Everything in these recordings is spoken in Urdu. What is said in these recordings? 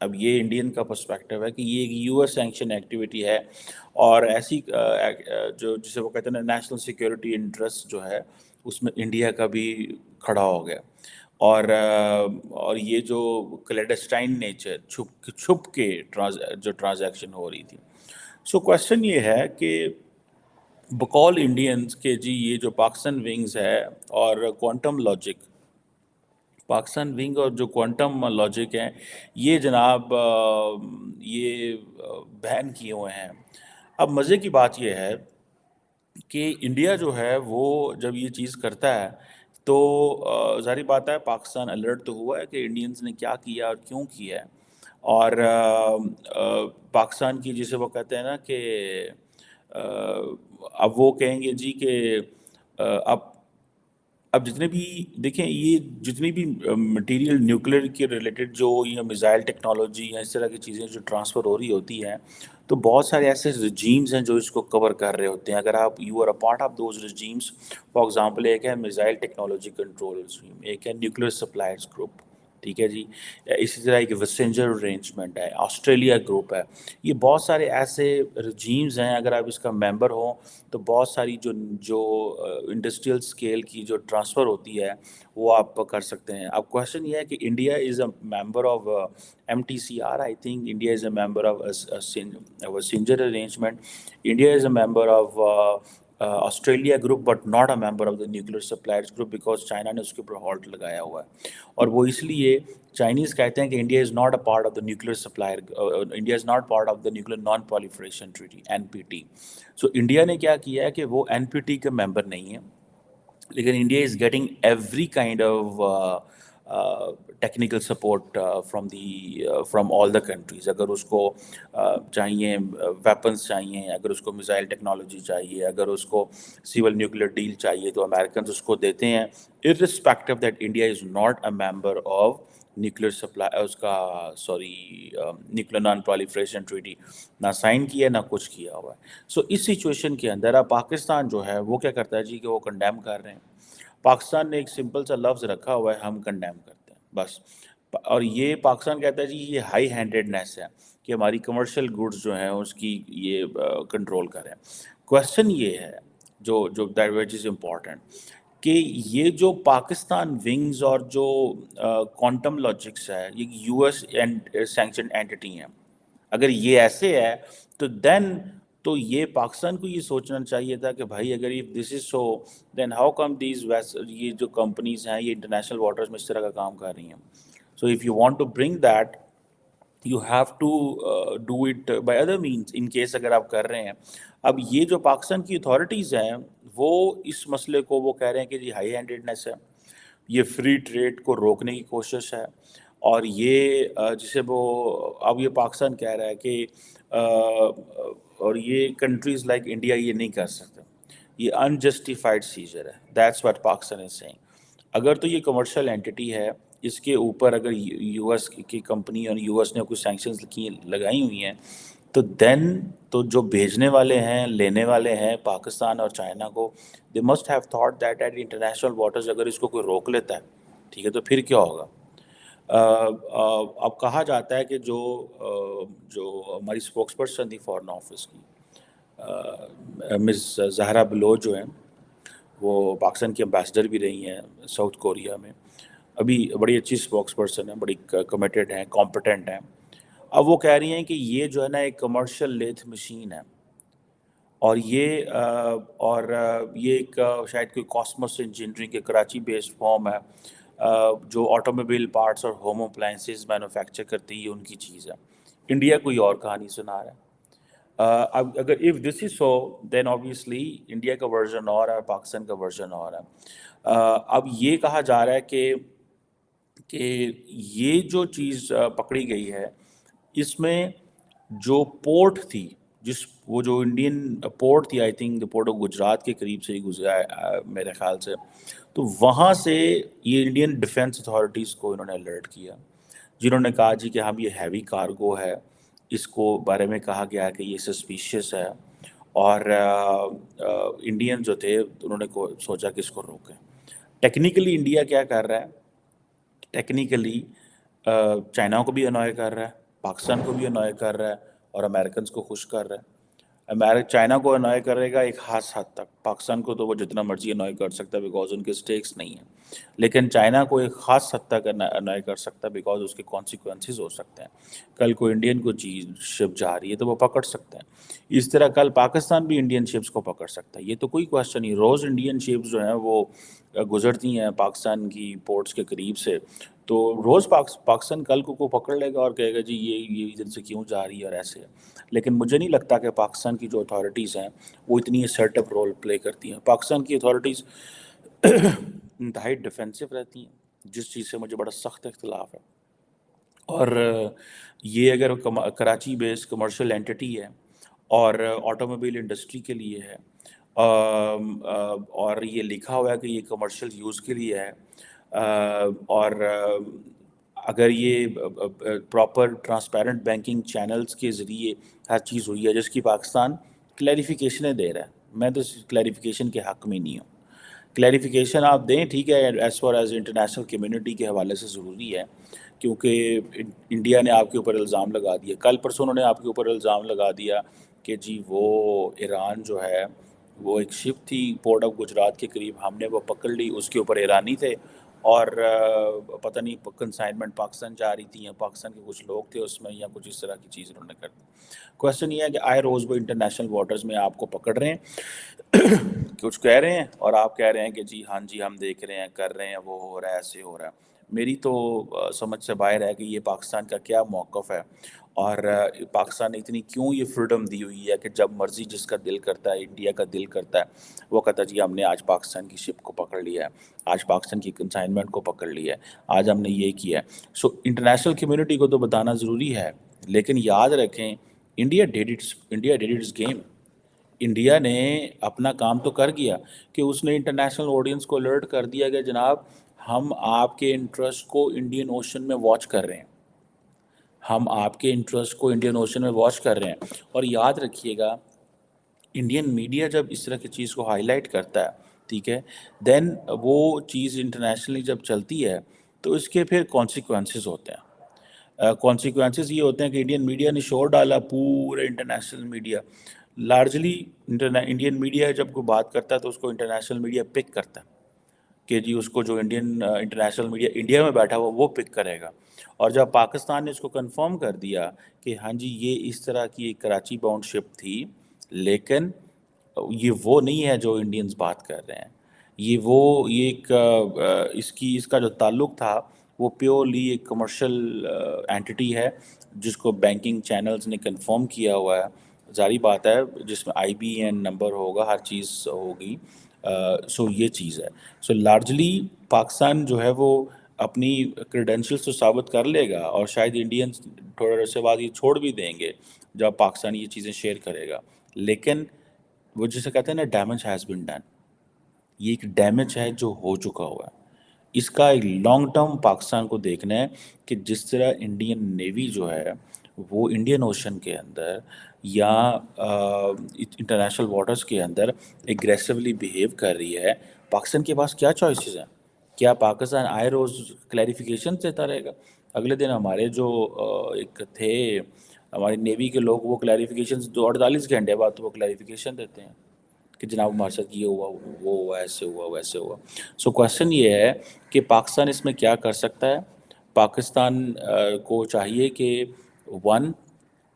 اب یہ انڈین کا پرسپیکٹو ہے کہ یہ ایک یو ایس سینکشن ایکٹیویٹی ہے، اور ایسی جو جسے وہ کہتے ہیں نا نیشنل سیکیورٹی انٹرسٹ جو ہے اس میں انڈیا کا بھی کھڑا ہو گیا، اور یہ جو کلیڈسٹائن نیچر چھپ چھپ کے جو ٹرانزیکشن ہو رہی تھی. سو کوشچن یہ ہے کہ بقول انڈینز کے جی یہ جو پاکستان ونگز ہے اور کوانٹم لاجک، پاکستان ونگ اور جو کوانٹم لاجک ہیں یہ جناب یہ بین کیے ہوئے ہیں. اب مزے کی بات یہ ہے کہ انڈیا جو ہے وہ جب یہ چیز کرتا ہے تو ظاہری بات ہے پاکستان الرٹ تو ہوا ہے کہ انڈینز نے کیا کیا اور کیوں کیا ہے، اور پاکستان کی جسے وہ کہتے ہیں نا کہ اب وہ کہیں گے جی کہ اب جتنے بھی دیکھیں یہ جتنی بھی مٹیریل نیوکلیر کے ریلیٹڈ جو یہ میزائل ٹیکنالوجی یا اس طرح کی چیزیں جو ٹرانسفر ہو رہی ہوتی ہیں تو بہت سارے ایسے رجیمز ہیں جو اس کو کور کر رہے ہوتے ہیں. اگر آپ you are a part of those regimes, for example ایک ہے میزائل ٹیکنالوجی کنٹرول رجیم، ایک ہے نیوکلیر سپلائرز گروپ، ٹھیک ہے جی، اسی طرح ایک وسنجر ارینجمنٹ ہے، آسٹریلیا گروپ ہے. یہ بہت سارے ایسے رجیمز ہیں، اگر آپ اس کا ممبر ہوں تو بہت ساری جو انڈسٹریل اسکیل کی جو ٹرانسفر ہوتی ہے وہ آپ کر سکتے ہیں. اب کوشچن یہ ہے کہ India is a member of M T C R, I think India is a member of Wassenaar arrangement, India is a member of Australia group but not a member of the nuclear suppliers group because China نے اس کے اوپر ہالٹ لگایا ہوا ہے. اور وہ اس لیے چائنیز کہتے ہیں کہ India is not a part of the nuclear supplier, India is not part of the nuclear non proliferation treaty N P T. So India نے کیا کیا ہے کہ وہ این پی ٹی کا ممبر نہیں ہے، لیکن India is getting every kind of technical support from all the countries. اگر اس کو چاہیے ویپنس چاہیے، اگر اس کو میزائل ٹیکنالوجی چاہیے، اگر اس کو سول نیوکلیر ڈیل چاہیے تو امریکنز اس کو دیتے ہیں irrespective that India is not a member of nuclear supply اس کا نیوکلیر نان پالیفریشن ٹریٹی نہ سائن کیا نہ کچھ کیا ہوا ہے. سو اس سچویشن کے اندر اب پاکستان جو ہے وہ کیا کرتا ہے جی کہ وہ کنڈیم کر رہے ہیں. پاکستان نے ایک سمپل سا لفظ رکھا ہوا ہے ہم کنڈیم کرتے ہیں بس، اور یہ پاکستان کہتا ہے جی یہ ہائی ہینڈیڈنیس ہے کہ ہماری کمرشل گڈز جو ہیں اس کی یہ کنٹرول کریں. کوشچن یہ ہے جو دیٹ وچ از امپورٹنٹ کہ یہ جو پاکستان ونگز اور جو کوانٹم لاجکس ہے یہ یو ایس سینکشن اینٹی ہیں. اگر یہ ایسے ہے تو دین تو یہ پاکستان کو یہ سوچنا چاہیے تھا کہ بھائی اگر یہ دس is so then how come these یہ جو کمپنیز ہیں یہ انٹرنیشنل واٹرز میں اس طرح کا کام کر رہی ہیں. So if you want to bring that you have to do it by other means in case اگر آپ کر رہے ہیں. اب یہ جو پاکستان کی اتھارٹیز ہیں وہ اس مسئلے کو وہ کہہ رہے ہیں کہ جی ہائی ہینڈیڈنیس ہے، یہ فری ٹریڈ کو روکنے کی کوشش ہے، اور یہ جسے وہ اب یہ پاکستان کہہ رہا ہے کہ اور یہ کنٹریز لائک انڈیا یہ نہیں کر سکتے، یہ انجسٹیفائڈ سیزر ہے. That's what Pakistan is seeing. اگر تو یہ کمرشل اینٹی ہے، اس کے اوپر اگر یو ایس کی کمپنی اور یو ایس نے کچھ سینکشنز لگائی ہوئی ہیں تو دین تو جو بھیجنے والے ہیں لینے والے ہیں پاکستان اور چائنا کو they must have thought that at international waters اگر اس کو کوئی روک لیتا ہے ٹھیک ہے تو پھر کیا ہوگا. اب کہا جاتا ہے کہ جو ہماری اسپوکس پرسن تھی فارن آفس کی مس زہرا بلوچ جو ہیں وہ پاکستان کی امبیسڈر بھی رہی ہیں ساؤتھ کوریا میں، ابھی بڑی اچھی اسپوکس پرسن ہیں، بڑی کمیٹیڈ ہیں، کمپٹنٹ ہیں. اب وہ کہہ رہی ہیں کہ یہ جو ہے نا ایک کمرشل لیتھ مشین ہے، اور یہ ایک شاید کوئی کاسموس انجینئرنگ کے کراچی بیسڈ فارم ہے جو آٹو موبائل پارٹس اور ہوم اپلائنسز مینوفیکچر کرتی ہے، ان کی چیز ہے. انڈیا کوئی اور کہانی سنا رہا ہے. اب اگر if this is so then obviously India کا ورژن اور ہے، پاکستان کا ورژن اور ہے. اب یہ کہا جا رہا ہے کہ یہ جو چیز پکڑی گئی ہے اس میں جو پورٹ تھی وہ جو انڈین پورٹ تھی، I think port of Gujarat کے قریب سے ہی گزرا ہے میرے خیال سے، تو وہاں سے یہ انڈین ڈیفنس اتھارٹیز کو انہوں نے الرٹ کیا، جنہوں نے کہا جی کہ ہم یہ ہیوی کارگو ہے، اس کو بارے میں کہا گیا کہ یہ سسپیشیس ہے، اور انڈین جو تھے انہوں نے سوچا کہ اس کو روکیں. ٹیکنیکلی انڈیا کیا کر رہا ہے؟ ٹیکنیکلی چائنا کو بھی انوائے کر رہا ہے، پاکستان کو بھی انوائے کر رہا ہے اور امریکنس کو خوش کر رہا ہے. چائنا کو انوائے کرے گا ایک خاص حد تک. پاکستان کو تو وہ جتنا مرضی انوائے کر سکتا ہے بیکاز ان کے اسٹیکس نہیں ہیں, لیکن چائنا کو ایک خاص حد تک انوائے کر سکتا ہے بیکاز اس کے کانسیکوینسز ہو سکتے ہیں. کل کو انڈین کو چیز شپ جا رہی ہے تو وہ پکڑ سکتے ہیں. اس طرح کل پاکستان بھی انڈین شپس کو پکڑ سکتا ہے. یہ تو کوئی کوشچن نہیں. روز انڈین شپس جو ہیں وہ گزرتی ہیں پاکستان کی پورٹس کے قریب سے, تو روز پاکستان کل کو پکڑ لے گا اور کہے گا جی یہ ادھر سے کیوں جا رہی ہے اور ایسے ہے. لیکن مجھے نہیں لگتا کہ پاکستان کی جو اتھارٹیز ہیں وہ اتنی سیٹ اپ رول پلے کرتی ہیں. پاکستان کی اتھارٹیز انتہائی ڈیفینسو رہتی ہیں, جس چیز سے مجھے بڑا سخت اختلاف ہے. اور یہ اگر کراچی بیس کمرشل اینٹی ہے اور آٹو موبائل انڈسٹری کے لیے ہے, اور یہ لکھا ہوا ہے کہ یہ کمرشل یوز کے لیے ہے, اور اگر یہ پراپر ٹرانسپیرنٹ بینکنگ چینلز کے ذریعے ہر چیز ہوئی ہے جس کی پاکستان کلیریفیکیشنیں دے رہا ہے. میں تو کلیریفیکیشن کے حق میں نہیں ہوں. کلیریفیکیشن آپ دیں ٹھیک ہے, as far as international community کے حوالے سے ضروری ہے, کیونکہ انڈیا نے آپ کے اوپر الزام لگا دیا. کل پرسوں انہوں نے آپ کے اوپر الزام لگا دیا کہ جی وہ ایران جو ہے وہ ایک شپ تھی پورٹ آف گجرات کے قریب, ہم نے وہ پکڑ لی, اس کے اوپر ایرانی تھے اور پتہ نہیں کنسائنمنٹ پاکستان جا رہی تھی یا پاکستان کے کچھ لوگ تھے اس میں یا کچھ اس طرح کی چیز انہوں نے کر دی. کوشچن یہ ہے کہ آئے روز وہ انٹرنیشنل واٹرز میں آپ کو پکڑ رہے ہیں کچھ کہہ رہے ہیں اور آپ کہہ رہے ہیں کہ جی ہاں جی ہم دیکھ رہے ہیں کر رہے ہیں وہ ہو رہا ہے ایسے ہو رہا ہے. میری تو سمجھ سے باہر ہے کہ یہ پاکستان کا کیا موقف ہے اور پاکستان نے اتنی کیوں یہ فریڈم دی ہوئی ہے کہ جب مرضی جس کا دل کرتا ہے, انڈیا کا دل کرتا ہے, وہ کہتا ہے جی ہم نے آج پاکستان کی شپ کو پکڑ لیا ہے, آج پاکستان کی کنسائنمنٹ کو پکڑ لیا ہے, آج ہم نے یہ کیا ہے. سو انٹرنیشنل کمیونٹی کو تو بتانا ضروری ہے, لیکن یاد رکھیں India did its game. India نے اپنا کام تو کر گیا کہ اس نے انٹرنیشنل آڈینس کو الرٹ کر دیا کہ جناب ہم آپ کے انٹرسٹ کو انڈین اوشن میں واچ کر رہے ہیں, ہم آپ کے انٹرسٹ کو انڈین اوشن میں واچ کر رہے ہیں. اور یاد رکھیے گا انڈین میڈیا جب اس طرح کی چیز کو ہائی لائٹ کرتا ہے ٹھیک ہے, دین وہ چیز انٹرنیشنلی جب چلتی ہے تو اس کے پھر کانسیکوینسز ہوتے ہیں. کانسیکوینسز یہ ہوتے ہیں کہ انڈین میڈیا نے شور ڈالا, پورے international media largely Indian media جب کوئی بات کرتا ہے تو اس کو انٹرنیشنل میڈیا پک کرتا ہے کہ جی اس کو جو انڈین انٹرنیشنل میڈیا انڈیا میں بیٹھا ہوا وہ پک کرے گا. اور جب پاکستان نے اس کو کنفرم کر دیا کہ ہاں جی یہ اس طرح کی ایک کراچی باؤنڈ شپ تھی, لیکن یہ وہ نہیں ہے جو انڈینز بات کر رہے ہیں, یہ ایک اس کا جو تعلق تھا وہ پیورلی ایک کمرشل اینٹی ہے جس کو بینکنگ چینلز نے کنفرم کیا ہوا ہے. ظاہری بات ہے جس میں آئی بی این نمبر ہوگا, ہر چیز ہوگی. سو یہ چیز ہے. سو لارجلی پاکستان جو ہے وہ اپنی کریڈینشیلس تو ثابت کر لے گا اور شاید انڈینز تھوڑے عرصے بعد یہ چھوڑ بھی دیں گے جب پاکستان یہ چیزیں شیئر کرے گا, لیکن وہ جسے کہتے ہیں نا ڈیمیج ہیز بین ڈن, یہ ایک ڈیمیج ہے جو ہو چکا ہوا ہے. اس کا ایک لانگ ٹرم پاکستان کو دیکھنا ہے کہ جس طرح انڈین نیوی جو ہے وہ انڈین اوشن کے اندر یا انٹرنیشنل واٹرز کے اندر ایگریسولی بیہیو کر رہی ہے, پاکستان کے پاس کیا چوائسیز ہیں؟ کیا پاکستان آئے روز کلیریفیکیشن دیتا رہے گا؟ اگلے دن ہمارے جو ایک تھے ہماری نیوی کے لوگ, وہ کلیریفیکیشن 48 گھنٹے بعد تو وہ کلیریفیکیشن دیتے ہیں کہ جناب ہمارے ساتھ یہ ہوا, وہ ہوا, ایسے ہوا, ویسے ہوا. سو کویشچن یہ ہے کہ پاکستان اس میں کیا کر سکتا ہے. پاکستان کو چاہیے کہ ون,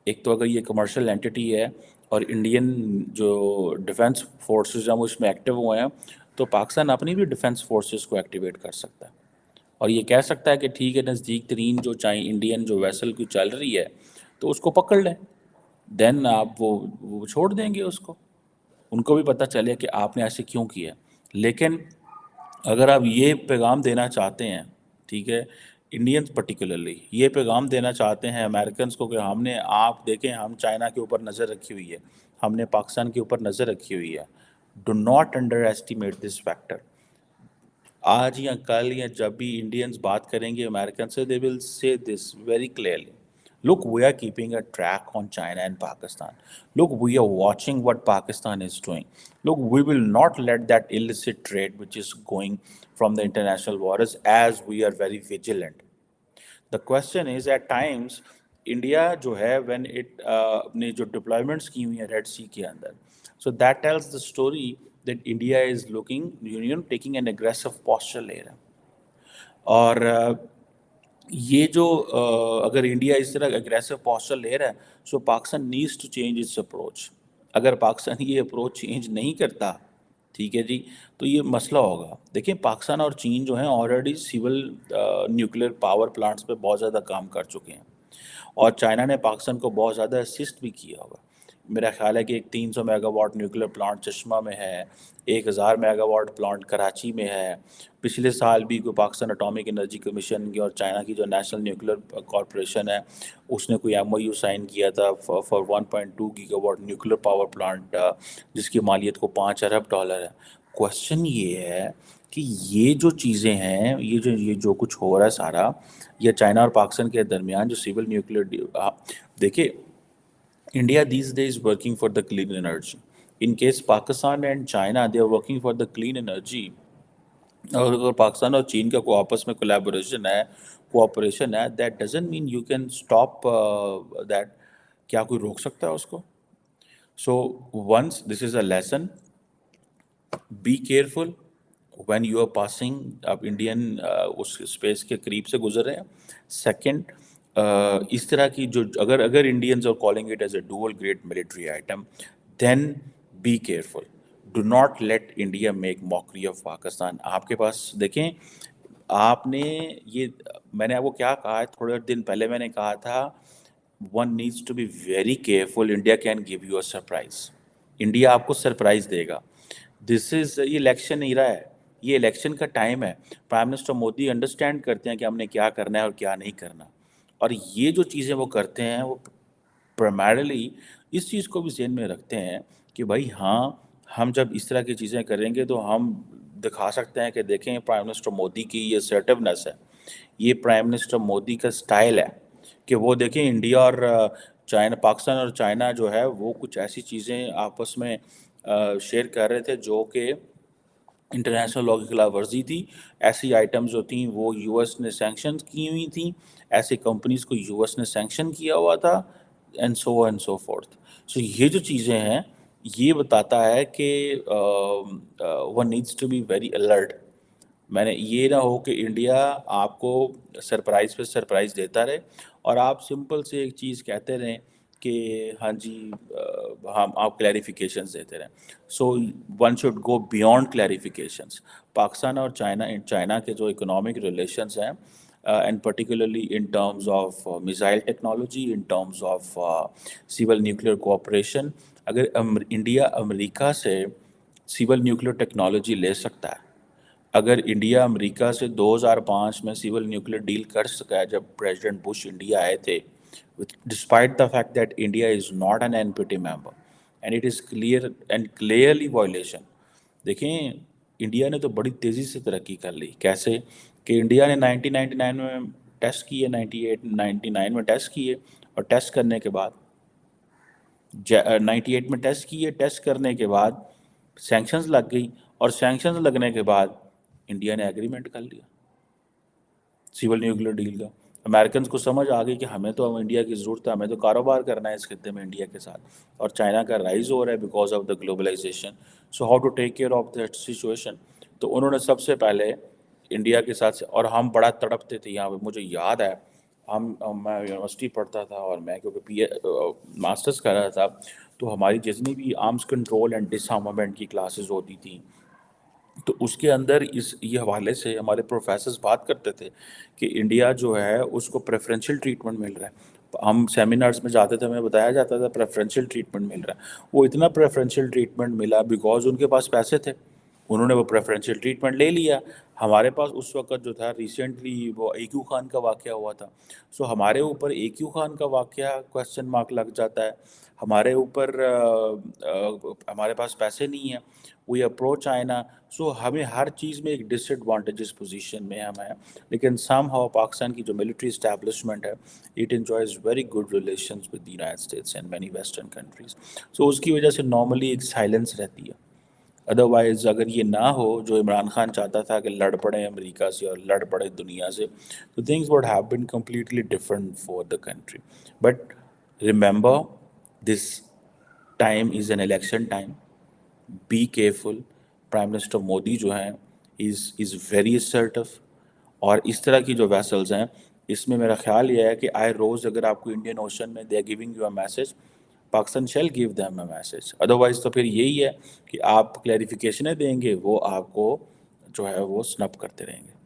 ایک تو اگر یہ کمرشل اینٹی ہے اور انڈین جو ڈیفنس فورسز ہیں وہ اس میں ایکٹیو ہوئے ہیں, تو پاکستان اپنی بھی ڈیفنس فورسز کو ایکٹیویٹ کر سکتا ہے اور یہ کہہ سکتا ہے کہ ٹھیک ہے نزدیک ترین جو چاہے انڈین جو ویسل کی چل رہی ہے تو اس کو پکڑ لیں, دین آپ وہ چھوڑ دیں گے اس کو, ان کو بھی پتہ چلے کہ آپ نے ایسے کیوں کیا. لیکن اگر آپ یہ پیغام دینا چاہتے ہیں ٹھیک ہے, انڈینز پرٹیکولرلی یہ پیغام دینا چاہتے ہیں امریکنز کو کہ ہم نے, آپ دیکھیں ہم چائنا کے اوپر نظر رکھی ہوئی ہے, ہم نے پاکستان کے اوپر نظر رکھی ہوئی ہے, do not under estimate this factor. آج یا کل یا جب بھی انڈینز بات کریں گے امریکن سے, دے ول سے this very clearly, look we are keeping a track on China and Pakistan, look we are watching what Pakistan is doing, look we will not let that illicit trade which is going from the international waters, as we are very vigilant. The question is at times India جو ہے وین اٹ اپنے جو ڈپلائمنٹس کی ہوئی ہیں ریڈ سی کے اندر، so that tells the story that India is looking union taking an aggressive posture لے رہا ہے. اور یہ جو اگر انڈیا اس طرح اگریسو پاسچر لے رہا ہے، so Pakistan needs to change its approach. اگر پاکستان یہ اپروچ چینج نہیں کرتا، ٹھیک ہے جی، تو یہ مسئلہ ہوگا. دیکھیں پاکستان اور چین جو ہیں already civil nuclear power plants پہ بہت زیادہ کام کر چکے ہیں، اور چائنا نے پاکستان کو بہت زیادہ اسسٹ بھی کیا ہوگا. میرا خیال ہے کہ ایک 300 میگا واٹ نیوکلیر پلانٹ چشمہ میں ہے، 1000 میگا واٹ پلانٹ کراچی میں ہے. پچھلے سال بھی کوئی پاکستان اٹامک انرجی کمیشن کی اور چائنا کی جو نیشنل نیوکلیر کارپوریشن ہے اس نے کوئی ایم او یو سائن کیا تھا for 1.2 gigawatt nuclear power plant, جس کی مالیت کو $5 ارب ہے. کوشچن یہ ہے کہ یہ جو چیزیں ہیں، یہ جو کچھ ہو رہا ہے سارا، یہ چائنا اور پاکستان کے درمیان جو سول نیوکلیر، دیکھیں India these days working for the clean energy. In case Pakistan and China, they are working for the clean energy. اور اگر پاکستان اور چین کا کوئی آپس میں کولیبوریشن ہے، کوآپریشن ہے، that doesn't mean you can stop that. کیا کوئی روک سکتا ہے اس کو؟ So once this is a lesson, be careful when you are passing. آپ انڈین اس اسپیس کے قریب سے گزر رہے ہیں. سیکنڈ، اس طرح کی جو اگر Indians are calling it as a dual great military item, then be careful. Do not let India make mockery of Pakistan. آپ کے پاس دیکھیں، آپ نے یہ، میں نے آپ کو کیا کہا ہے تھوڑے دن پہلے، میں نے کہا تھا one needs to be very careful, India can give you a surprise. India آپ کو سرپرائز دے گا. دس از، یہ الیکشن نہیں رہا ہے، یہ الیکشن کا ٹائم ہے. پرائم منسٹر مودی انڈرسٹینڈ کرتے ہیں کہ ہم نے کیا کرنا ہے اور کیا نہیں کرنا، اور یہ جو چیزیں وہ کرتے ہیں وہ پرائمرلی اس چیز کو بھی ذہن میں رکھتے ہیں کہ بھائی ہاں، ہم جب اس طرح کی چیزیں کریں گے تو ہم دکھا سکتے ہیں کہ دیکھیں پرائم منسٹر مودی کی یہ assertiveness ہے، یہ پرائم منسٹر مودی کا سٹائل ہے کہ وہ دیکھیں انڈیا اور چائنا، پاکستان اور چائنا جو ہے وہ کچھ ایسی چیزیں آپس میں شیئر کر رہے تھے جو کہ انٹرنیشنل لاء کی خلاف ورزی تھی. ایسی آئٹمز جو تھیں وہ یو ایس نے سینکشن کی ہوئی تھیں، ایسی کمپنیز کو یو ایس نے سینکشن کیا ہوا تھا، اینڈ سو فورتھ. سو یہ جو چیزیں ہیں یہ بتاتا ہے کہ one needs to be very alert. میں نے یہ نہ ہو کہ انڈیا آپ کو سرپرائز پہ سرپرائز دیتا رہے اور آپ سمپل سے ایک چیز کہتے رہیں کہ ہاں جی ہم آپ کلیریفیکیشنز دیتے رہیں. So one should go beyond clarifications. Pakistan اور چائنا کے جو اکنامک ریلیشنز ہیں، and particularly in terms of missile technology, in terms of civil nuclear cooperation, اگر انڈیا امریکہ سے سول نیوکلیئر ٹیکنالوجی لے سکتا ہے، اگر انڈیا امریکہ سے 2005 میں سول نیوکلیئر ڈیل کر سکا ہے جب پریزیڈنٹ بش انڈیا آئے تھے، despite the fact that India is not an N P T member and it is clear and clearly violation. دیکھیں انڈیا نے تو بڑی تیزی سے ترقی کر لی. کیسے کہ انڈیا نے 1999 میں ٹیسٹ کیے، 99 میں ٹیسٹ کیے، اور ٹیسٹ کرنے کے بعد 98 میں ٹیسٹ کیے، ٹیسٹ کرنے کے بعد سینکشنز لگ گئی، اور سینکشنز لگنے کے بعد انڈیا نے ایگریمنٹ کر لیا سول نیوکلیئر ڈیل کا. امریکنز کو سمجھ آ گئی کہ ہمیں تو انڈیا کی ضرورت ہے، ہمیں تو کاروبار کرنا ہے اس خطے میں انڈیا کے ساتھ، اور چائنا کا رائز ہو رہا ہے because of the globalization. So how to take care of that situation. تو انہوں نے سب سے پہلے انڈیا کے ساتھ، اور ہم بڑا تڑپتے تھے یہاں پہ. مجھے یاد ہے میں یونیورسٹی پڑھتا تھا اور میں کیونکہ ماسٹرز کر رہا تھا، تو ہماری جتنی بھی arms control and disarmament کی کلاسز ہوتی تھیں تو اس کے اندر یہ حوالے سے ہمارے پروفیسرز بات کرتے تھے کہ انڈیا جو ہے اس کو پریفرینشیل ٹریٹمنٹ مل رہا ہے. ہم سیمینارز میں جاتے تھے، ہمیں بتایا جاتا تھا پریفرینشیل ٹریٹمنٹ مل رہا ہے. وہ اتنا پریفرینشیل ٹریٹمنٹ ملا بیکاز ان کے پاس پیسے تھے، انہوں نے وہ پریفرینشیل ٹریٹمنٹ لے لیا. ہمارے پاس اس وقت جو تھا ریسنٹلی وہ اے کیو خان کا واقعہ ہوا تھا. سو ہمارے اوپر اے کیو خان کا واقعہ کوشچن مارک لگ جاتا ہے. ہمارے اوپر ہمارے پاس پیسے نہیں ہیں، وی اپروچ چائنا. سو ہمیں ہر چیز میں ایک ڈس ایڈوانٹیجز پوزیشن میں ہم ہیں. لیکن سم ہاؤ پاکستان کی جو ملٹری اسٹیبلشمنٹ ہے، it enjoys very good relations with the United States and many western countries. So اس کی وجہ سے نارملی ایک سائلنس رہتی ہے. ادروائز اگر یہ نہ ہو جو عمران خان چاہتا تھا کہ لڑ پڑیں امریکہ سے اور لڑ پڑیں دنیا سے، تو things would have been completely different for the country. But remember, this time is an election time. Be careful. Prime minister Modi جو ہیں از ویری assertive. اور اس طرح کی جو ویسلز ہیں اس میں میرا خیال یہ ہے کہ آئے روز اگر آپ کو انڈین اوشن میں they are giving you a message, Pakistan shall give them a message. Otherwise تو پھر یہی ہے کہ آپ کلیریفیکیشنیں دیں گے، وہ آپ کو جو ہے وہ سنپ کرتے رہیں گے.